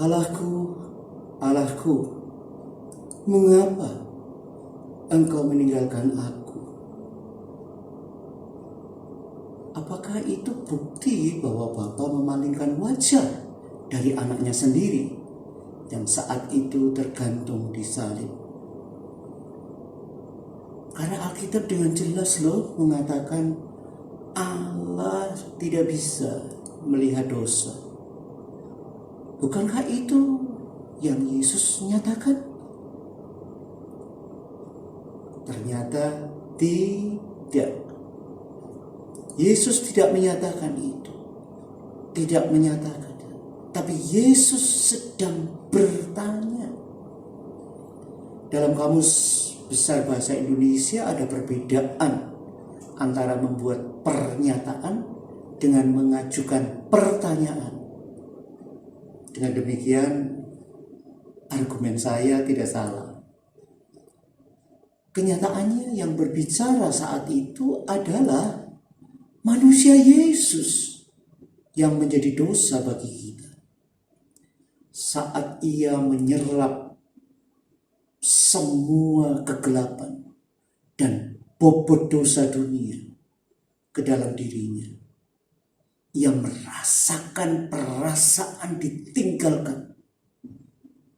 Allahku, Allahku, mengapa Engkau meninggalkan aku? Apakah itu bukti bahwa Bapa memalingkan wajah dari anaknya sendiri yang saat itu tergantung di salib? Karena Alkitab dengan jelas mengatakan Allah tidak bisa melihat dosa. Bukankah itu yang Yesus nyatakan? Ternyata tidak. Yesus tidak menyatakan itu. Tidak menyatakan. Tapi Yesus sedang bertanya. Dalam Kamus Besar Bahasa Indonesia ada perbedaan antara membuat pernyataan dengan mengajukan pertanyaan. Dengan demikian, argumen saya tidak salah. Kenyataannya yang berbicara saat itu adalah manusia Yesus yang menjadi dosa bagi kita. Saat ia menyerap semua kegelapan dan bobot dosa dunia ke dalam dirinya. Ia merasakan perasaan ditinggalkan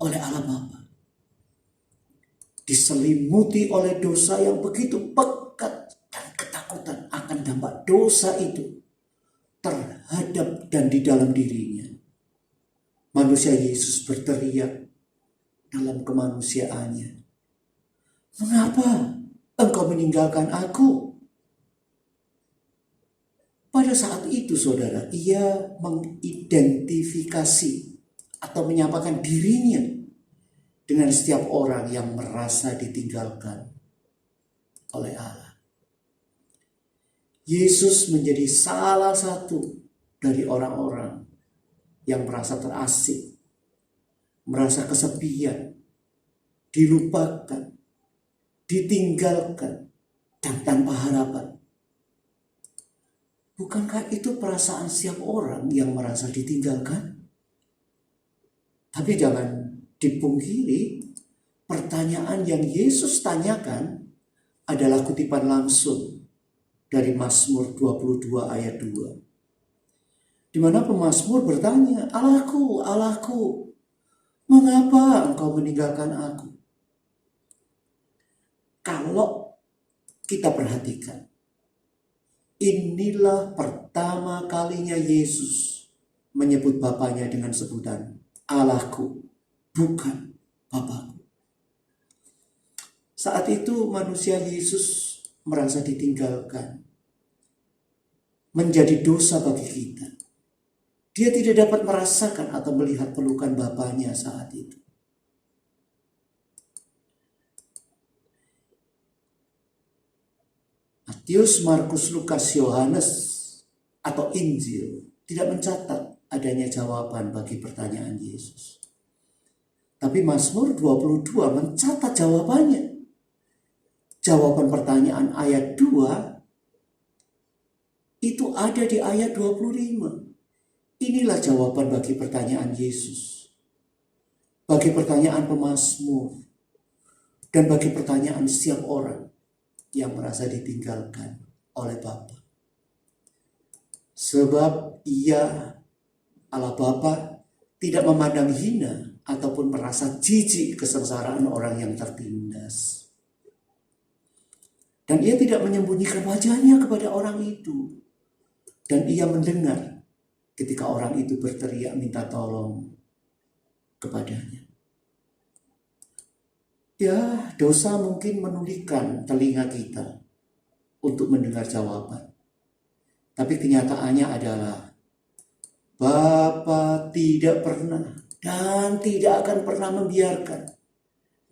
oleh Allah Bapa. Diselimuti oleh dosa yang begitu pekat dan ketakutan akan dampak dosa itu terhadap dan di dalam dirinya. Manusia Yesus berteriak dalam kemanusiaannya, "Mengapa Engkau meninggalkan aku?" Pada saat itu saudara, ia mengidentifikasi atau menyamakan dirinya dengan setiap orang yang merasa ditinggalkan oleh Allah. Yesus menjadi salah satu dari orang-orang yang merasa terasing, merasa kesepian, dilupakan, ditinggalkan, dan tanpa harapan. Bukankah itu perasaan setiap orang yang merasa ditinggalkan? Tapi jangan dipungkiri, pertanyaan yang Yesus tanyakan adalah kutipan langsung dari Mazmur 22 ayat 2. Di mana pemazmur bertanya, "Allahku, Allahku, mengapa Engkau meninggalkan aku?" Kalau kita perhatikan, inilah pertama kalinya Yesus menyebut Bapanya dengan sebutan Allahku, bukan Bapakku. Saat itu manusia Yesus merasa ditinggalkan, menjadi dosa bagi kita. Dia tidak dapat merasakan atau melihat pelukan Bapanya saat itu. Matius, Markus, Lukas, Yohanes atau Injil tidak mencatat adanya jawaban bagi pertanyaan Yesus. Tapi Mazmur 22 mencatat jawabannya. Jawaban pertanyaan ayat 2 itu ada di ayat 25. Inilah jawaban bagi pertanyaan Yesus, bagi pertanyaan pemazmur, dan bagi pertanyaan setiap orang yang merasa ditinggalkan oleh Bapa. Sebab ia, Allah Bapa, tidak memandang hina ataupun merasa jijik kesengsaraan orang yang tertindas. Dan ia tidak menyembunyikan wajahnya kepada orang itu. Dan ia mendengar ketika orang itu berteriak minta tolong kepadanya. Ya, dosa mungkin menulikan telinga kita untuk mendengar jawaban. Tapi kenyataannya adalah Bapa tidak pernah dan tidak akan pernah membiarkan,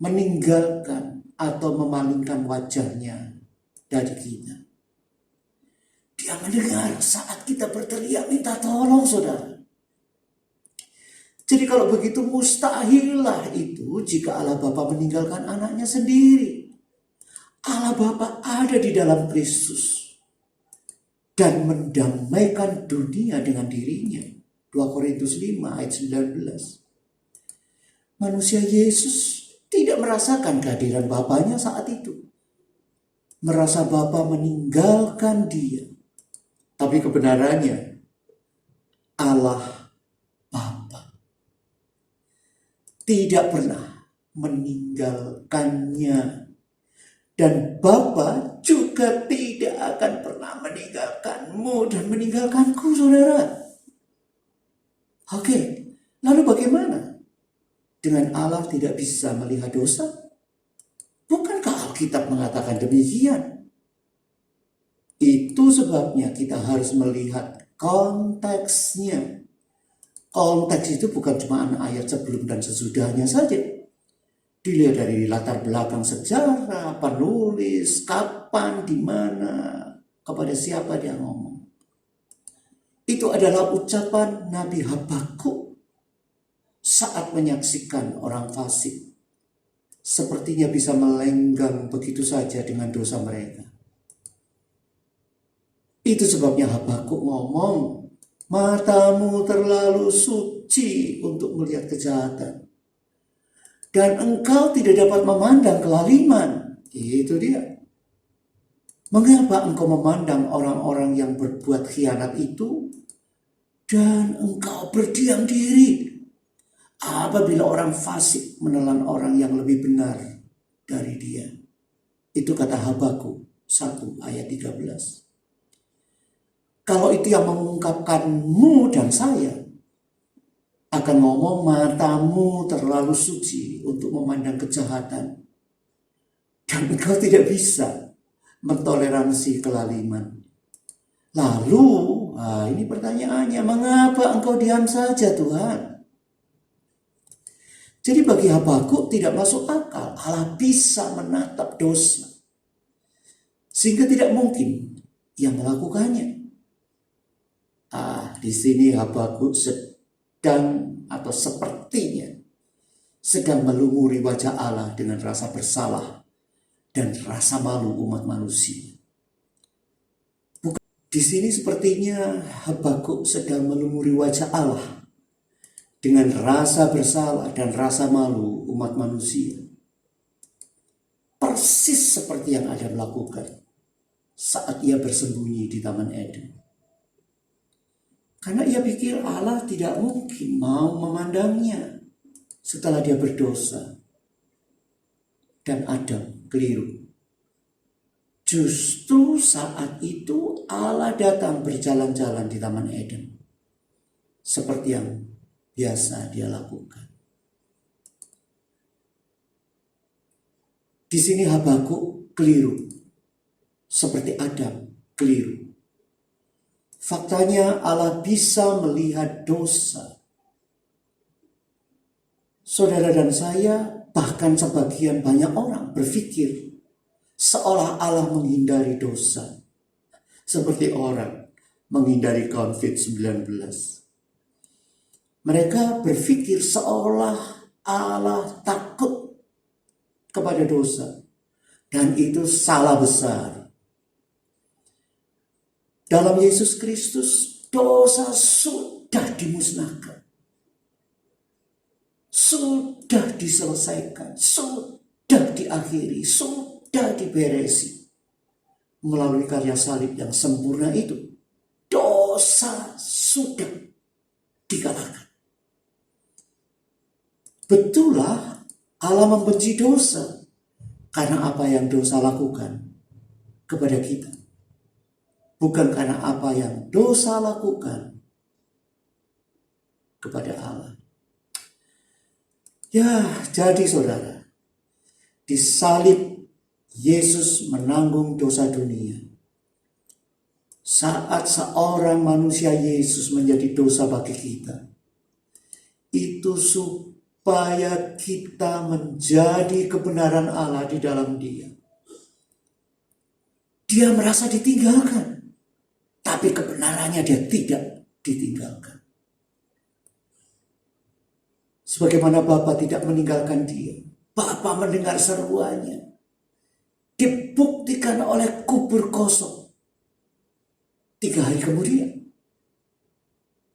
meninggalkan atau memalingkan wajahnya dari kita. Dia mendengar saat kita berteriak minta tolong, saudara. Jadi kalau begitu mustahillah itu jika Allah Bapa meninggalkan anaknya sendiri. Allah Bapa ada di dalam Kristus dan mendamaikan dunia dengan dirinya. 2 Korintus 5 ayat 19. Manusia Yesus tidak merasakan kehadiran Bapanya saat itu. Merasa Bapa meninggalkan dia. Tapi kebenarannya Allah Bapa tidak pernah meninggalkannya. Dan Bapa juga tidak akan pernah meninggalkanmu dan meninggalkanku, saudara. Oke, lalu bagaimana? Dengan Allah tidak bisa melihat dosa? Bukankah Alkitab mengatakan demikian? Itu sebabnya kita harus melihat konteksnya. Konteks itu bukan cuma ayat sebelum dan sesudahnya saja. Dilihat dari latar belakang sejarah, penulis, kapan, di mana, kepada siapa dia ngomong. Itu adalah ucapan Nabi Habakuk saat menyaksikan orang fasik. Sepertinya bisa melenggang begitu saja dengan dosa mereka. Itu sebabnya Habakuk ngomong, matamu terlalu suci untuk melihat kejahatan. Dan engkau tidak dapat memandang kelaliman. Itu dia. Mengapa engkau memandang orang-orang yang berbuat khianat itu dan engkau berdiam diri apabila orang fasik menelan orang yang lebih benar dari dia? Itu kata Habakuk 1 ayat 13. Kalau itu yang mengungkapkanmu dan saya akan ngomong matamu terlalu suci untuk memandang kejahatan dan engkau tidak bisa mentoleransi kelaliman. Lalu, ini pertanyaannya, mengapa engkau diam saja, Tuhan? Jadi bagi Habakuk tidak masuk akal Allah bisa menatap dosa, sehingga tidak mungkin ia melakukannya. Di sini Habakuk sedang atau sepertinya sedang melumuri wajah Allah dengan rasa bersalah dan rasa malu umat manusia. Di sini sepertinya Habakuk sedang melumuri wajah Allah dengan rasa bersalah dan rasa malu umat manusia. Persis seperti yang Adam lakukan saat ia bersembunyi di Taman Eden. Karena ia pikir Allah tidak mungkin mau memandangnya setelah dia berdosa. Dan Adam keliru. Justru saat itu Allah datang berjalan-jalan di Taman Eden. Seperti yang biasa dia lakukan. Di sini Habakuk keliru. Seperti Adam keliru. Faktanya Allah bisa melihat dosa. Saudara dan saya, bahkan sebagian banyak orang berpikir seolah Allah menghindari dosa. Seperti orang menghindari COVID-19. Mereka berpikir seolah Allah takut kepada dosa. Dan itu salah besar. Dalam Yesus Kristus, dosa sudah dimusnahkan. Sudah diselesaikan, sudah diakhiri, sudah diberesi. Melalui karya salib yang sempurna itu, dosa sudah dikalahkan. Betullah Allah membenci dosa karena apa yang dosa lakukan kepada kita. Bukan karena apa yang dosa lakukan kepada Allah. Ya, jadi saudara, di salib Yesus menanggung dosa dunia. Saat seorang manusia Yesus menjadi dosa bagi kita, itu supaya kita menjadi kebenaran Allah di dalam Dia. Dia merasa ditinggalkan, tapi kebenarannya dia tidak ditinggalkan. Sebagaimana Bapa tidak meninggalkan dia, Bapa mendengar seruannya, dibuktikan oleh kubur kosong 3 hari kemudian.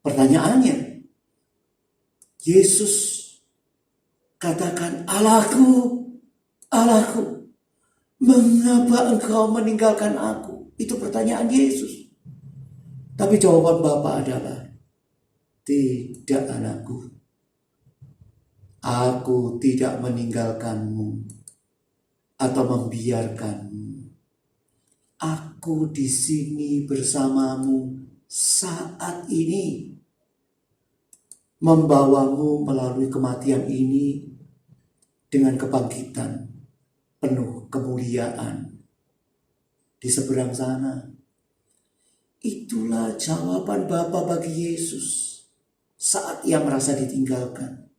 Pertanyaannya, Yesus katakan, Allahku, Allahku, mengapa engkau meninggalkan aku? Itu pertanyaan Yesus. Tapi jawaban Bapa adalah, tidak anakku. Aku tidak meninggalkanmu atau membiarkanmu. Aku di sini bersamamu saat ini, membawamu melalui kematian ini dengan kebangkitan penuh kemuliaan di seberang sana. Itulah jawaban Bapa bagi Yesus saat ia merasa ditinggalkan.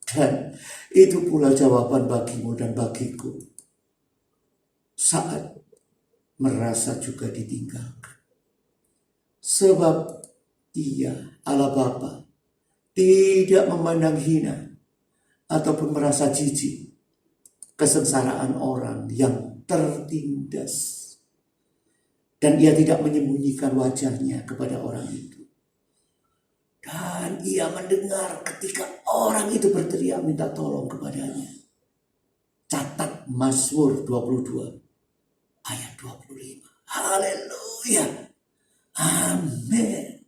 Dan itu pula jawaban bagimu dan bagiku saat merasa juga ditinggalkan. Sebab Ia, Allah Bapa, tidak memandang hina ataupun merasa jijik kesengsaraan orang yang tertindas. Dan Ia tidak menyembunyikan wajahnya kepada orang itu. Dan Ia mendengar ketika orang itu berteriak minta tolong kepadanya. Catat Mazmur 22 ayat 25. Haleluya. Amin.